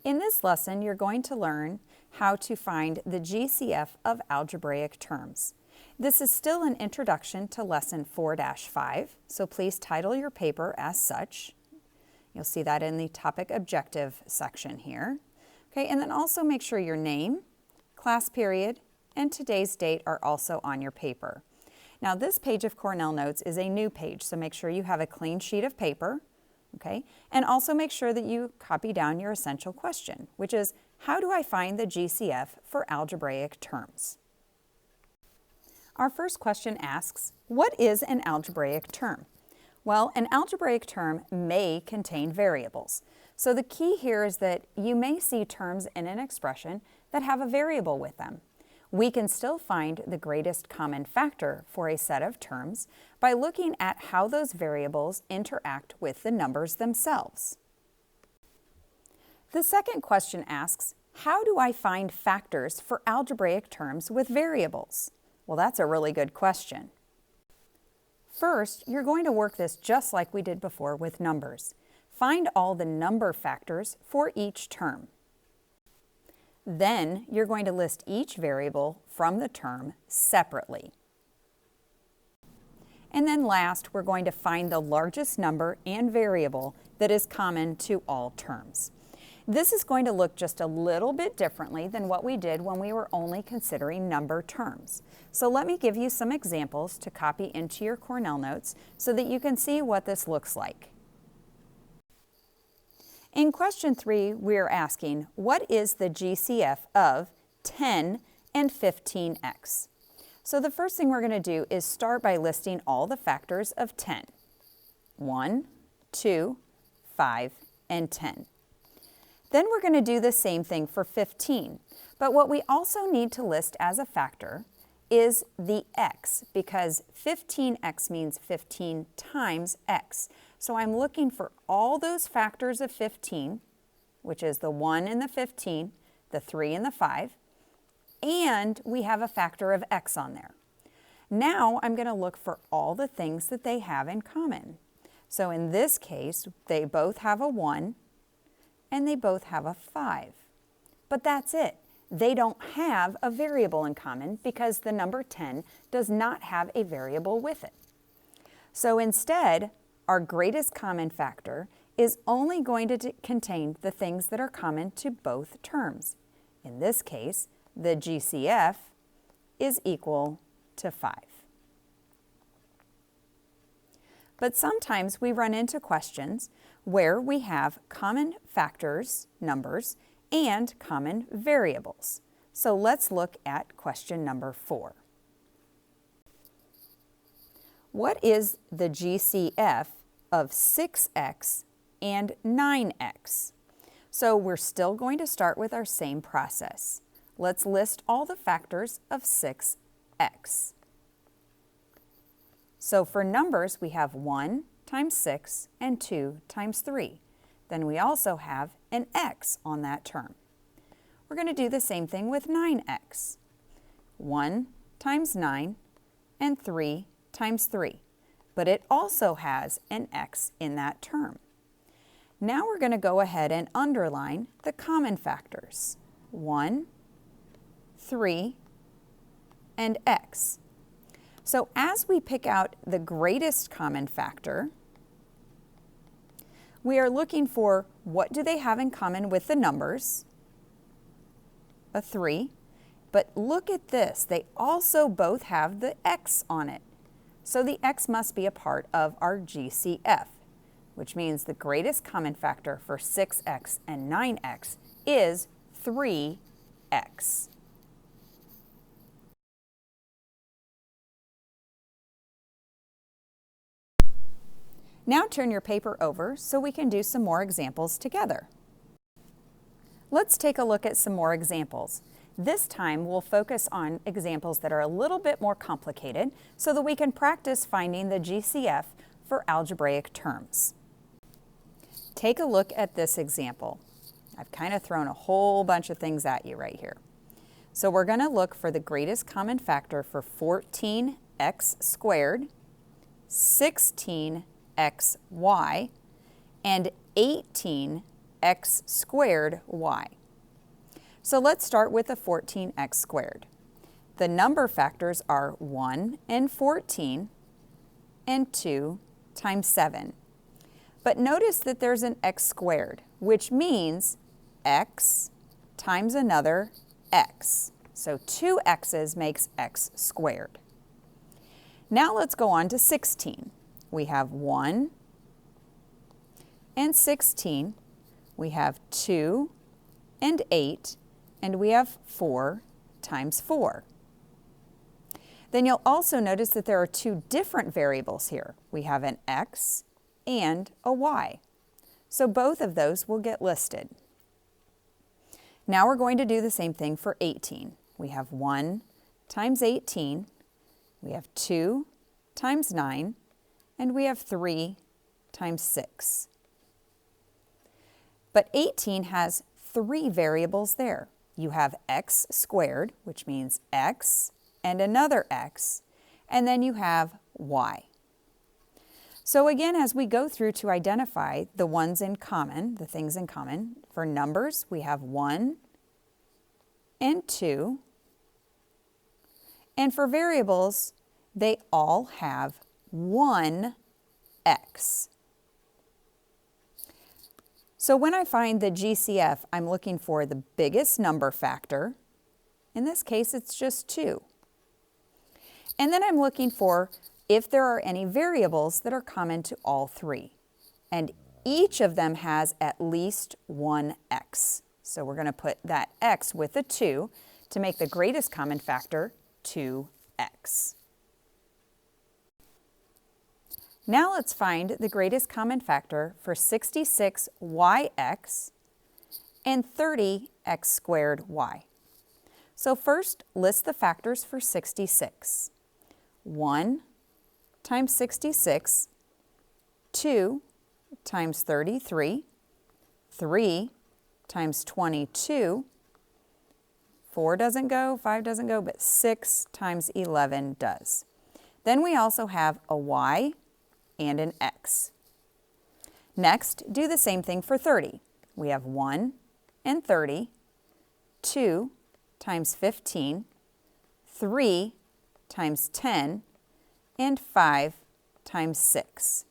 In this lesson, you're going to learn how to find the GCF of algebraic terms. This is still an introduction to lesson 4-5, so please title your paper as such. You'll see that in the topic objective section here. Okay, and then also make sure your name, class period, and today's date are also on your paper. Now this page of Cornell Notes is a new page, so make sure you have a clean sheet of paper, okay? And also make sure that you copy down your essential question, which is, how do I find the GCF for algebraic terms? Our first question asks, what is an algebraic term? Well, an algebraic term may contain variables. So the key here is that you may see terms in an expression that have a variable with them. We can still find the greatest common factor for a set of terms by looking at how those variables interact with the numbers themselves. The second question asks, how do I find factors for algebraic terms with variables? Well, that's a really good question. First, you're going to work this just like we did before with numbers. Find all the number factors for each term. Then you're going to list each variable from the term separately. And then last, we're going to find the largest number and variable that is common to all terms. This is going to look just a little bit differently than what we did when we were only considering number terms. So let me give you some examples to copy into your Cornell Notes so that you can see what this looks like. In question 3, we are asking, what is the GCF of 10 and 15x? So the first thing we're going to do is start by listing all the factors of 10. 1, 2, 5, and 10. Then we're going to do the same thing for 15. But what we also need to list as a factor is the x, because 15x means 15 times x. So I'm looking for all those factors of 15, which is the 1 and the 15, the 3 and the 5, and we have a factor of x on there. Now I'm going to look for all the things that they have in common. So in this case, they both have a 1 and they both have a 5. But that's it. They don't have a variable in common because the number 10 does not have a variable with it. So instead, our greatest common factor is only going to contain the things that are common to both terms. In this case, the GCF is equal to 5. But sometimes we run into questions where we have common factors, numbers, and common variables. So let's look at question number 4. What is the GCF of 6x and 9x? So we're still going to start with our same process. Let's list all the factors of 6x. So for numbers, we have 1 times 6 and 2 times 3. Then we also have an x on that term. We're going to do the same thing with 9x. 1 times 9 and 3 times 3. But it also has an x in that term. Now we're going to go ahead and underline the common factors. 1, 3, and x. So as we pick out the greatest common factor, we are looking for what do they have in common with the numbers, a 3, but look at this, they also both have the x on it. So the x must be a part of our GCF, which means the greatest common factor for 6x and 9x is 3x. Now turn your paper over so we can do some more examples together. Let's take a look at some more examples. This time we'll focus on examples that are a little bit more complicated so that we can practice finding the GCF for algebraic terms. Take a look at this example. I've kind of thrown a whole bunch of things at you right here. So we're going to look for the greatest common factor for 14x squared, 16xy, and 18 x squared y. So let's start with the 14x squared. The number factors are 1 and 14 and 2 times 7. But notice that there's an x squared, which means x times another x. So 2 x's makes x squared. Now let's go on to 16. We have 1 and 16. We have 2 and 8. And we have 4 times 4. Then you'll also notice that there are 2 different variables here. We have an x and a y. So both of those will get listed. Now we're going to do the same thing for 18. We have 1 times 18. We have 2 times 9. And we have 3 times 6. But 18 has 3 variables there. You have x squared, which means x and another x, and then you have y. So again, as we go through to identify the ones in common, the things in common, for numbers, we have 1 and 2. And for variables, they all have 1 x. So when I find the GCF, I'm looking for the biggest number factor. In this case, it's just 2. And then I'm looking for if there are any variables that are common to all 3. And each of them has at least 1 x. So we're going to put that x with a 2 to make the greatest common factor 2x. Now let's find the greatest common factor for 66yx and 30x squared y. So first, list the factors for 66. 1 times 66, 2 times 33, 3 times 22, 4 doesn't go, 5 doesn't go, but 6 times 11 does. Then we also have a y and an x. Next, do the same thing for 30. We have 1 and 30, 2 times 15, 3 times 10, and 5 times 6.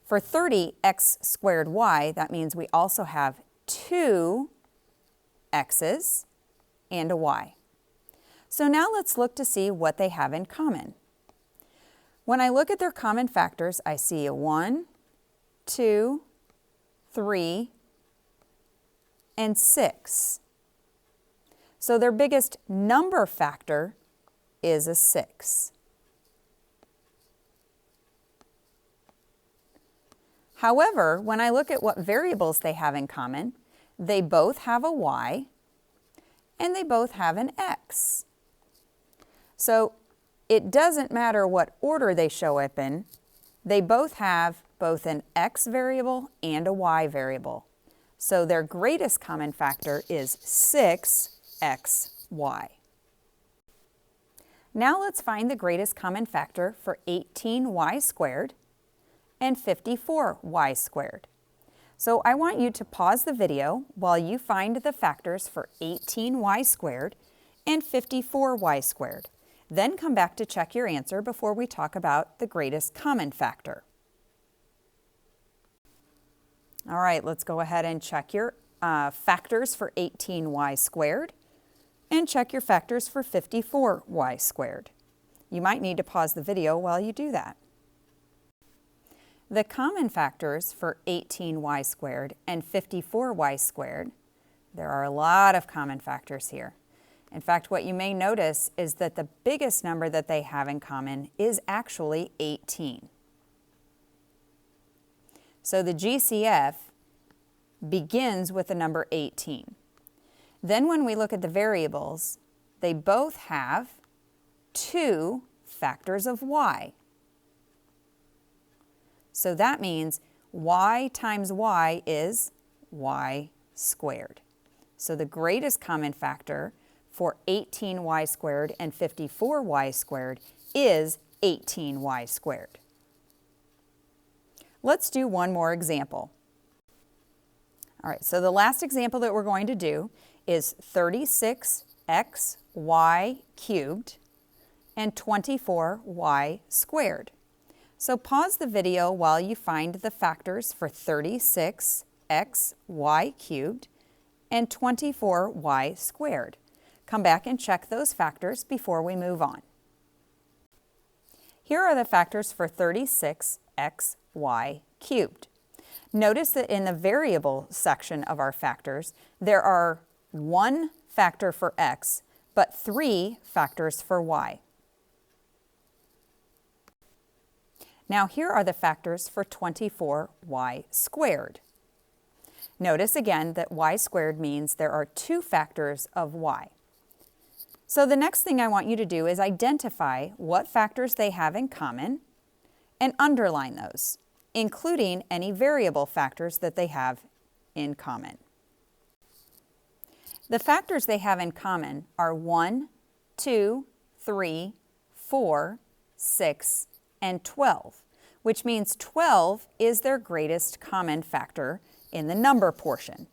For 30x squared y, that means we also have 2 x's and a y. So now let's look to see what they have in common. When I look at their common factors, I see a 1, 2, 3, and 6. So their biggest number factor is a 6. However, when I look at what variables they have in common, they both have a y and they both have an x. So it doesn't matter what order they show up in, they both have both an x variable and a y variable. So their greatest common factor is 6xy. Now let's find the greatest common factor for 18y squared and 54y squared. So I want you to pause the video while you find the factors for 18y squared and 54y squared. Then come back to check your answer before we talk about the greatest common factor. All right, let's go ahead and check your factors for 18y squared and check your factors for 54y squared. You might need to pause the video while you do that. The common factors for 18y squared and 54y squared, there are a lot of common factors here. In fact, what you may notice is that the biggest number that they have in common is actually 18. So the GCF begins with the number 18. Then when we look at the variables, they both have 2 factors of y. So that means y times y is y squared. So the greatest common factor for 18y squared and 54y squared is 18y squared. Let's do one more example. All right, so the last example that we're going to do is 36xy cubed and 24y squared. So pause the video while you find the factors for 36xy cubed and 24y squared. Come back and check those factors before we move on. Here are the factors for 36xy cubed. Notice that in the variable section of our factors, there are 1 factor for x, but 3 factors for y. Now here are the factors for 24y squared. Notice again that y squared means there are 2 factors of y. So the next thing I want you to do is identify what factors they have in common and underline those, including any variable factors that they have in common. The factors they have in common are 1, 2, 3, 4, 6, and 12, which means 12 is their greatest common factor in the number portion.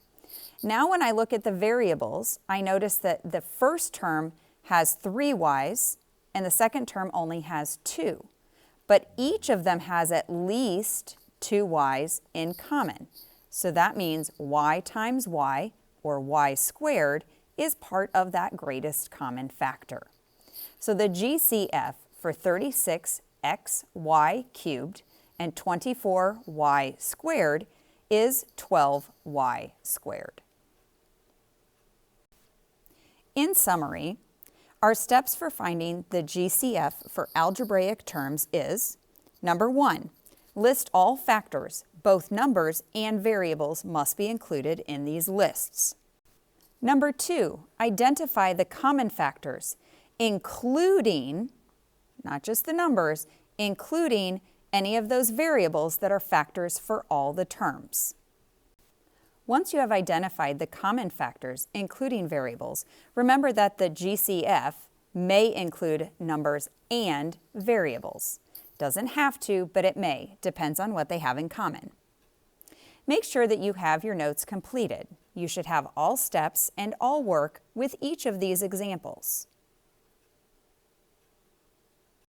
Now when I look at the variables, I notice that the first term has 3 y's and the second term only has 2. But each of them has at least 2 y's in common. So that means y times y, or y squared, is part of that greatest common factor. So the GCF for 36xy cubed and 24y squared is 12y squared. In summary, our steps for finding the GCF for algebraic terms is, number 1, list all factors. Both numbers and variables must be included in these lists. Number 2, identify the common factors, including, not just the numbers, including any of those variables that are factors for all the terms. Once you have identified the common factors, including variables, remember that the GCF may include numbers and variables. Doesn't have to, but it may. Depends on what they have in common. Make sure that you have your notes completed. You should have all steps and all work with each of these examples.